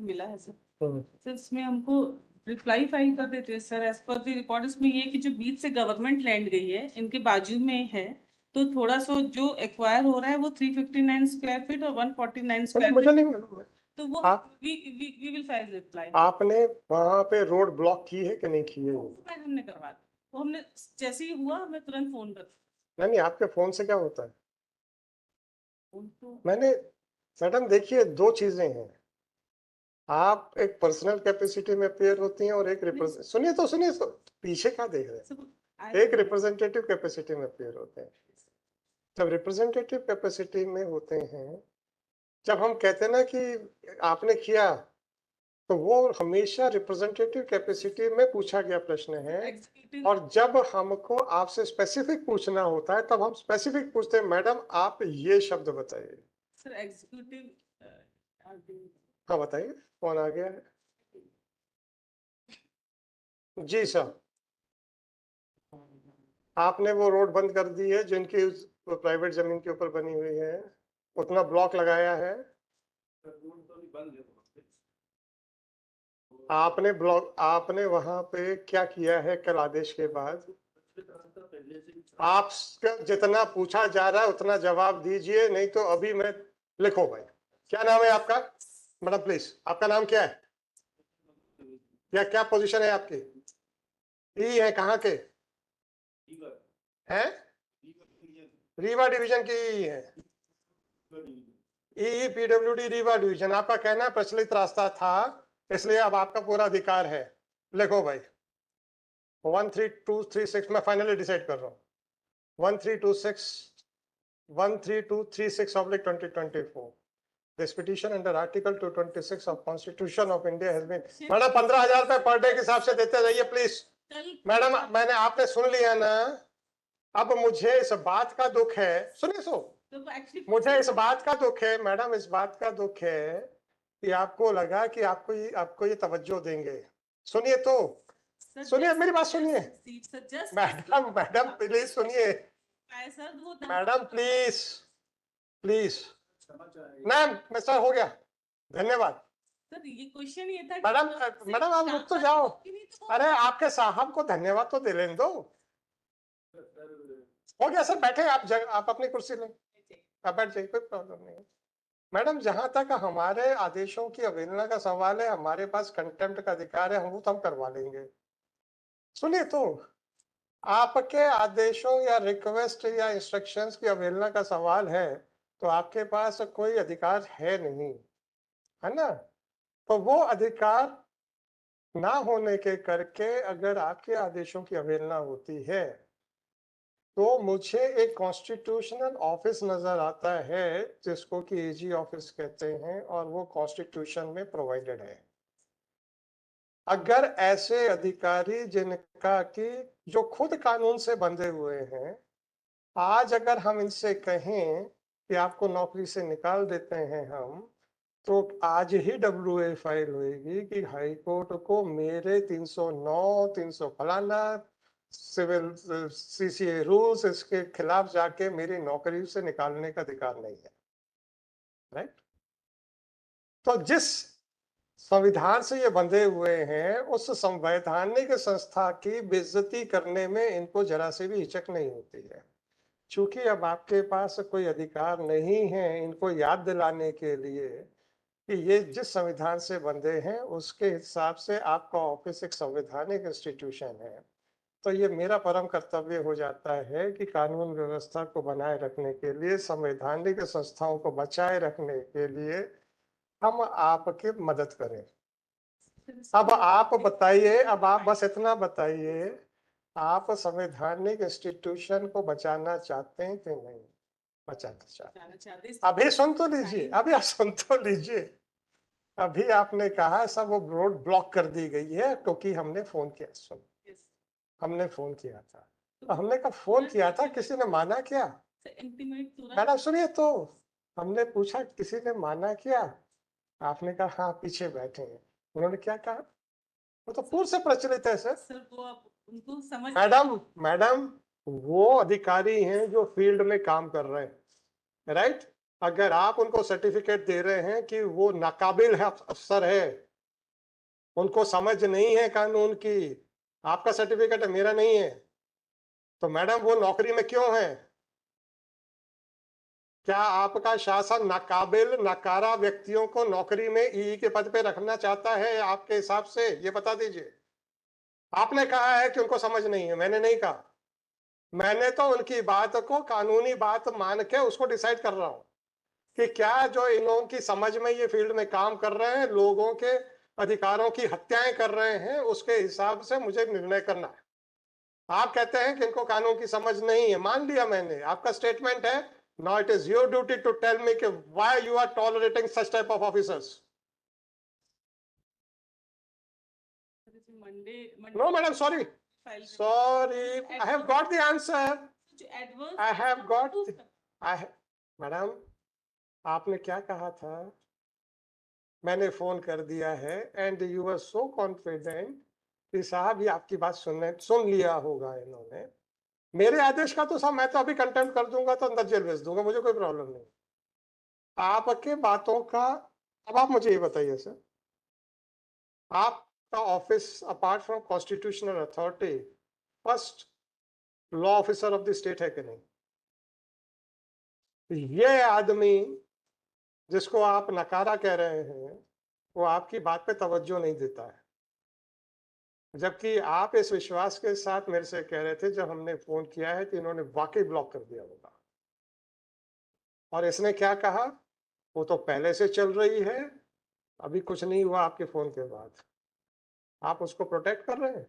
मिला है sir. Sir इसमें हमको रिप्लाई फाइल कर देते हैं sir, as per the record इसमें ये कि जो बीच से गवर्नमेंट लैंड गई है इनके बाजू में है, तो थोड़ा सा जो एक्वायर हो रहा है वो 359 स्क्वायर फीट और 149 स्क्वायर मुझे नहीं मालूम है। तो वो वी विल फाइल रिप्लाई। आपने वहां पे रोड ब्लॉक की है कि नहीं की है? हमने करवा दिया, वो हमने जैसे ही हुआ मैं तुरंत फोन कर। नहीं, आपके फोन से क्या होता है? तो मैंने मैडम देखिए, दो चीजें हैं। आप एक पर्सनल कैपेसिटी में अपेयर होती हैं और एक सुनिए तो पीछे क्या देख रहे हैं? एक रिप्रेजेंटेटिव कैपेसिटी में अपेयर होते हैं। जब रिप्रेजेंटेटिव कैपेसिटी में होते हैं, जब हम कहते हैं ना कि आपने किया, तो वो हमेशा रिप्रेजेंटेटिव कैपेसिटी में पूछा गया प्रश्न है। और जब हमको आपसे स्पेसिफिक पूछना होता है तब हम स्पेसिफिक पूछते हैं, मैडम आप ये शब्द बताइए। सर एग्जीक्यूटिव, हाँ बताइए, कौन आ गया है? जी सर, आपने वो रोड बंद कर दी है जिनकी प्राइवेट जमीन के ऊपर बनी हुई है, उतना ब्लॉक लगाया है आपने वहां पे क्या किया है कल आदेश के बाद? आप जितना पूछा जा रहा है उतना जवाब दीजिए, नहीं तो अभी मैं लिखो भाई। क्या नाम है आपका मैडम? प्लीज, आपका नाम क्या है या क्या पोजीशन है आपकी? ई है, कहाँ के हैं? रीवा डिवीजन की ई है। ई पीडब्ल्यूडी रीवा डिवीजन। आपका कहना प्रचलित रास्ता था, इसलिए अब आपका पूरा अधिकार है। लिखो भाई 13236, मैं फाइनली डिसाइड कर रहा हूँ। 13236/2024 This petition under Article 226 of Constitution of India has been। Madam 15,000 रुपए पर डे के हिसाब से देते रहिए प्लीज। मैडम मैंने आपने सुन लिया ना, अब मुझे इस बात का दुख है, सुनिए मुझे इस बात का दुख है मैडम, इस बात का दुख है कि आपको लगा कि आपको ये तवज्जो देंगे। सुनिए तो, सुनिए मेरी बात सुनिए मैडम प्लीज सुनिए मैडम, प्लीज मैम, सर हो गया, धन्यवाद। सर ये क्वेश्चन ये था मैडम आप रुक तो जाओ। अरे आपके साहब को धन्यवाद तो दे लेने दो। हो गया सर, बैठे आप अपनी कुर्सी लें, आप बैठ जाइए, कोई प्रॉब्लम नहीं है। मैडम जहां तक हमारे आदेशों की अवहेलना का सवाल है, हमारे पास कंटेम्प्ट का अधिकार है, हम वो तो हम करवा लेंगे। सुनिए तो, आपके आदेशों या रिक्वेस्ट या इंस्ट्रक्शंस की अवहेलना का सवाल है तो आपके पास कोई अधिकार है नहीं, है ना? तो वो अधिकार ना होने के करके अगर आपके आदेशों की अवहेलना होती है तो मुझे एक कॉन्स्टिट्यूशनल ऑफिस नजर आता है जिसको कि एजी ऑफिस कहते हैं, और वो कॉन्स्टिट्यूशन में प्रोवाइडेड है। अगर ऐसे अधिकारी जिनका कि जो खुद कानून से बंधे हुए हैं, आज अगर हम इनसे कहें कि आपको नौकरी से निकाल देते हैं हम, तो आज ही WA फाइल होगी कि हाई कोर्ट को मेरे 309 300 फलाना सिविल CCA रूल्स इसके खिलाफ जाके मेरी नौकरी से निकालने का अधिकार नहीं है, राइट? तो जिस संविधान से ये बंधे हुए हैं, उस संवैधानिक संस्था की बेइज्जती करने में इनको जरा से भी हिचक नहीं होती है। चूंकि अब आपके पास कोई अधिकार नहीं है इनको याद दिलाने के लिए कि ये जिस संविधान से बंधे हैं उसके हिसाब से आपका ऑफिस एक संवैधानिक इंस्टीट्यूशन है, तो ये मेरा परम कर्तव्य हो जाता है कि कानून व्यवस्था को बनाए रखने के लिए, संवैधानिक संस्थाओं को बचाए रखने के लिए हम आपकी मदद करें। अब आप बताइए, अब आप बस इतना बताइए, आप संवैधानिक इंस्टीट्यूशन को बचाना चाहते हैं कि नहीं बचाना चाहते? अभी सुन तो लीजिए, अभी आप सुन तो लीजिए। अभी आपने कहा सब वो रोड ब्लॉक कर दी गई है क्योंकि हमने फोन किया। सुन, हमने फोन किया था, तो हमने कहा फोन किया था, किसी ने माना क्या? मैडम सुनिए तो, हमने पूछा किसी ने माना क्या? आपने कहा हाँ पीछे बैठे हैं। उन्होंने क्या कहा? वो तो पूर्व से प्रचलित है सर। उनको समझ मैडम वो अधिकारी हैं जो फील्ड में काम कर रहे हैं, राइट? अगर आप उनको सर्टिफिकेट दे रहे हैं कि वो नाकाबिल है, अफसर है, उनको समझ नहीं है कानून की, आपका सर्टिफिकेट है, मेरा नहीं है, तो मैडम वो नौकरी में क्यों है? क्या आपका शासन नाकाबिल, नकारा व्यक्तियों को नौकरी में ईई के पद पे रखना चाहता है आपके हिसाब से? ये बता दीजिए। आपने कहा है कि उनको समझ नहीं है, मैंने नहीं कहा। मैंने तो उनकी बात को कानूनी बात मान के उसको डिसाइड कर रहा हूं कि क्या जो इन लोगों की समझ में ये फील्ड में काम कर रहे हैं, लोगों के अधिकारों की हत्याएं कर रहे हैं, उसके हिसाब से मुझे निर्णय करना है। आप कहते हैं कि इनको कानून की समझ नहीं है, मान लिया मैंने, आपका स्टेटमेंट है। Now it is your duty to tell me कि why you are tolerating such type of officers. Monday, No, madam, sorry. file Sorry, I have got the answer. adverse I have got. proof madam, आपने क्या कहा था? मैंने phone कर दिया है and you are so confident कि साहब ये आपकी बात सुन लिया होगा इन्होंने। मेरे आदेश का तो साहब मैं तो अभी कंटेम्प्ट कर दूंगा, तो अंदर जेल भेज दूंगा, मुझे कोई प्रॉब्लम नहीं। आपके बातों का, अब आप मुझे ये बताइए सर, आपका office apart from constitutional authority first law officer of the state है कि नहीं? ये आदमी जिसको आप नकारा कह रहे हैं, वो आपकी बात पे तवज्जो नहीं देता है, जबकि आप इस विश्वास के साथ मेरे से कह रहे थे जब हमने फोन किया है कि इन्होंने वाकई ब्लॉक कर दिया होगा। और इसने क्या कहा? वो तो पहले से चल रही है, अभी कुछ नहीं हुआ आपके फोन के बाद। आप उसको प्रोटेक्ट कर रहे हैं।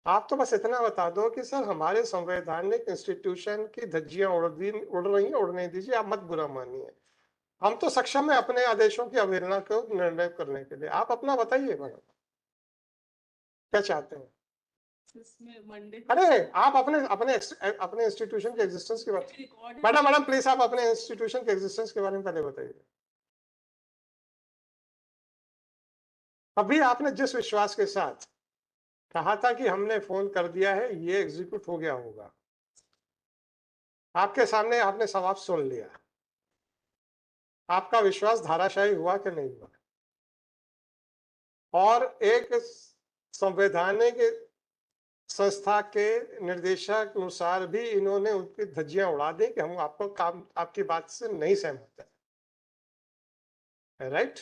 आप तो बस इतना बता दो कि सर हमारे संवैधानिक इंस्टीट्यूशन की धज्जियां उड़ रही हैं, उड़ने दीजिए, आप मत बुरा मानिए। हम तो सक्षम है अपने आदेशों की अवहेलना को निर्णय करने के लिए। आप अपना बताइए मैडम, क्या चाहते हैं? अरे आप अपने अपने अपने इंस्टीट्यूशन के एग्जिस्टेंस के बारे में, मैडम प्लीज आप अपने इंस्टीट्यूशन के एग्जिस्टेंस के बारे में पहले बताइए। अभी आपने जिस विश्वास के साथ कहा था कि हमने फोन कर दिया है, ये एग्जीक्यूट हो गया होगा, आपके सामने आपने सवाब सुन लिया, आपका विश्वास धाराशायी हुआ कि नहीं हुआ? और एक संवैधानिक संस्था के निर्देशक अनुसार भी इन्होंने उनकी धज्जियां उड़ा दी कि हम आपको काम, आपकी बात से नहीं सहमत है, राइट?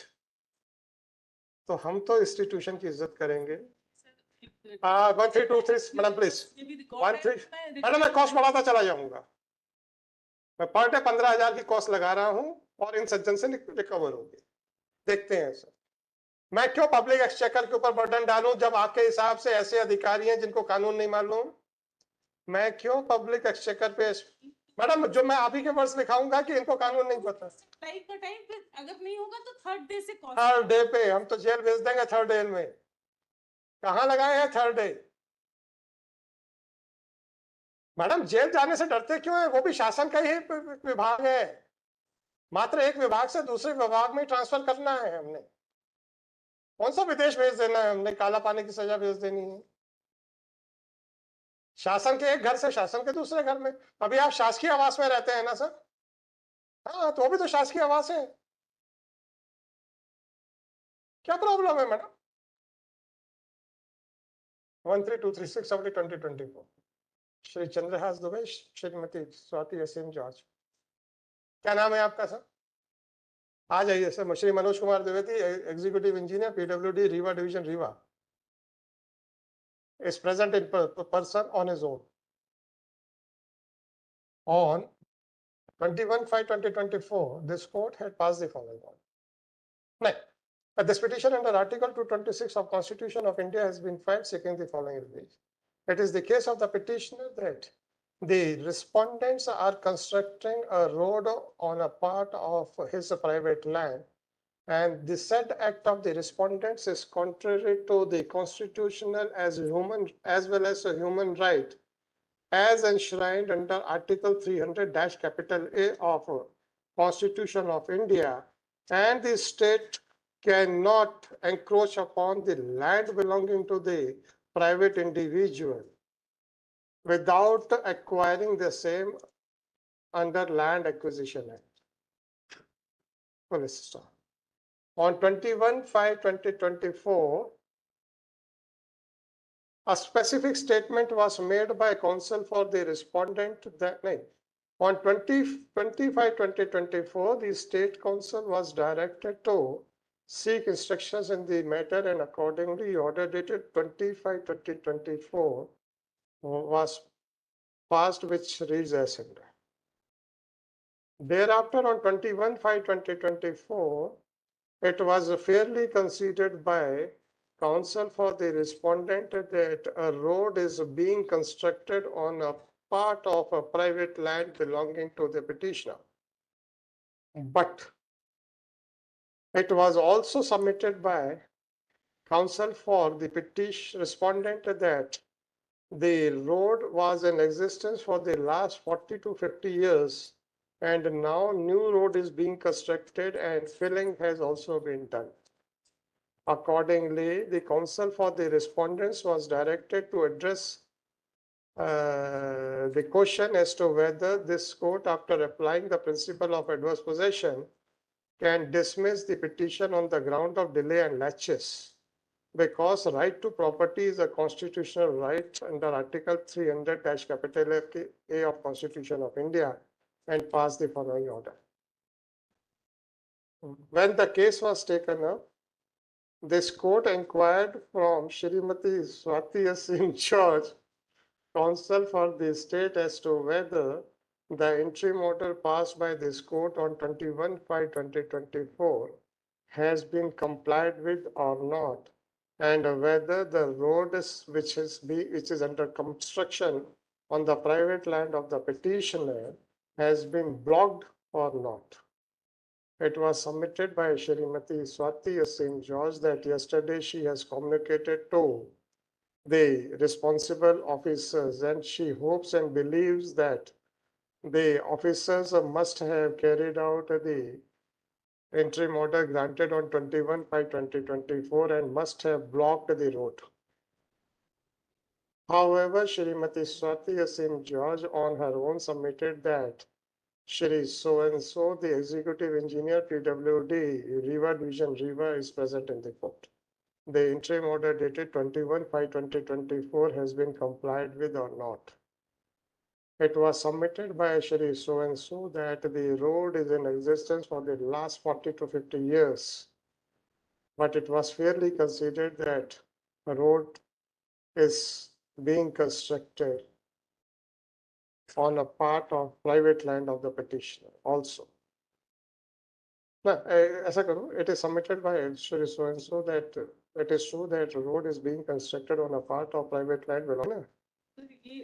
तो हम तो इंस्टीट्यूशन की इज्जत करेंगे। 1 3 2 3 मैडम प्लीज 1 3 मैडम मैं कॉस्ट बढ़ाता चला जाऊंगा। मैं पर डे 15,000 की कॉस्ट लगा रहा हूं और इन सज्जन से रिकवर होगी। देखते हैं सर, मैं क्यों पब्लिक एक्सचेकर के ऊपर बर्डन डालूं जब आपके हिसाब से ऐसे अधिकारी हैं जिनको कानून नहीं मालूम? मैं क्यों पब्लिक एक्सचेकर पे, मैडम जो मैं आप ही के वर्ड्स लिखाऊंगा कि इनको कानून नहीं पता। टाइप का टाइम पे अगर नहीं होगा तो थर्ड डे से थर्ड डे पे हम तो जेल भेज देंगे। थर्ड डे में कहाँ लगाए हैं थर्ड डे? मैडम जेल जाने से डरते क्यों है? वो भी शासन का ही विभाग है, मात्र एक विभाग से दूसरे विभाग में ट्रांसफर करना है हमने। कौन सा विदेश भेज देना है हमने? काला पानी की सजा भेज देनी है? शासन के एक घर से शासन के दूसरे घर में। अभी आप शासकीय आवास में रहते हैं ना सर? हाँ, तो वो भी तो शासकीय आवास है। क्या प्रॉब्लम है madam? 13236/2024 Shri Chandrahas Dubey, Shrimati Swati SM George. क्या नाम है आपका सर? आ जाइए sir. Shri Manoj Kumar Dwivedi, executive engineer, PWD Rewa division, Rewa, is present in person on his own on 21/5/2024. This court had passed the following order. Now, this petition under Article 226 of Constitution of India has been filed seeking the following relief. It is the case of the petitioner that the respondents are constructing a road on a part of his private land, and the said act of the respondents is contrary to the constitutional as well as a human right as enshrined under Article 300-A of Constitution of India, and the state cannot encroach upon the land belonging to the private individual without acquiring the same under Land Acquisition Act. Police stop. On 21/5/2024, a specific statement was made by counsel for the respondent that on 20/25/2024, the State Council was directed to seek instructions in the matter, and accordingly order dated 25/2024 was passed, which reads as under. Thereafter, on 21/5/2024, it was fairly considered by counsel for the respondent that a road is being constructed on a part of a private land belonging to the petitioner. But it was also submitted by counsel for the petition respondent that the road was in existence for the last 40 to 50 years, and now new road is being constructed and filling has also been done. Accordingly, the counsel for the respondents was directed to address the question as to whether this court, after applying the principle of adverse possession, can dismiss the petition on the ground of delay and laches, because right to property is a constitutional right under Article 300-A of Constitution of India, and pass the following order. When the case was taken up, this court inquired from Shrimati Swati Singh George, counsel for the state, as to whether the interim order passed by this court on 21/5/2024 has been complied with or not, and whether the road which is under construction on the private land of the petitioner has been blocked or not. It was submitted by Shrimati Swati Singh George that yesterday she has communicated to the responsible officers, and she hopes and believes that the officers must have carried out the interim order granted on 21/5/2024 and must have blocked the road. However, Shrimati Swati Singh George on her own submitted that Shri so-and-so, the executive engineer, PWD, Riva Division, Riva, is present in the court. The interim order dated 21/5/2024 has been complied with or not. It was submitted by Shri so-and-so that the road is in existence for the last 40 to 50 years, but it was fairly considered that a road is being constructed on a part of private land of the petitioner also. ऐसा करो, it is submitted by Shri so-and-so that it is true that road is being constructed on a part of private land belonging. तो ये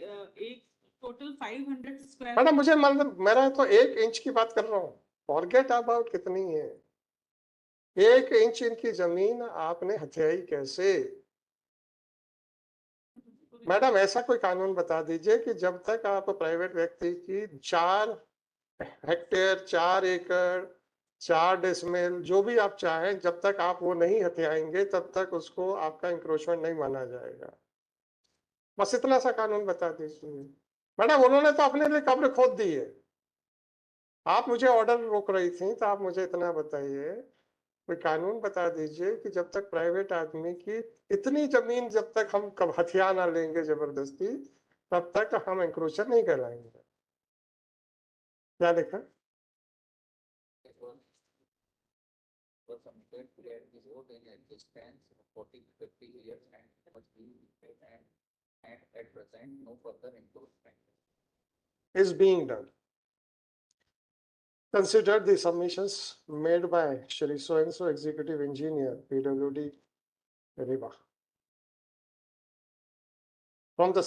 एक total 500 square madam मुझे मतलब मेरा तो 1 inch की बात कर रहा हूँ, फॉरगेट अबाउट कितनी है, 1 इंच इनकी जमीन आपने हथियाई कैसे? मैडम ऐसा कोई कानून बता दीजिए कि जब तक आप प्राइवेट व्यक्ति की 4 हेक्टेयर, 4 एकड़, 4 डेसिमल जो भी आप चाहें, जब तक आप वो नहीं हथियाएंगे तब तक उसको आपका इंक्रोचमेंट नहीं माना जाएगा। बस इतना सा कानून बता दीजिए। मैडम उन्होंने तो अपने लिए कब्र खोद दी है, आप मुझे ऑर्डर रोक रही थी, तो आप मुझे इतना बताइए, कोई कानून बता दीजिए कि जब तक प्राइवेट आदमी की इतनी जमीन जब तक हम कब हथियार ना लेंगे जबरदस्ती, तब तक हम इंक्रोचर नहीं कहलाएंगे। क्या लिखा? Is being done. Consider the submissions made by Shri so-and-so executive engineer, PWD, Riva. From the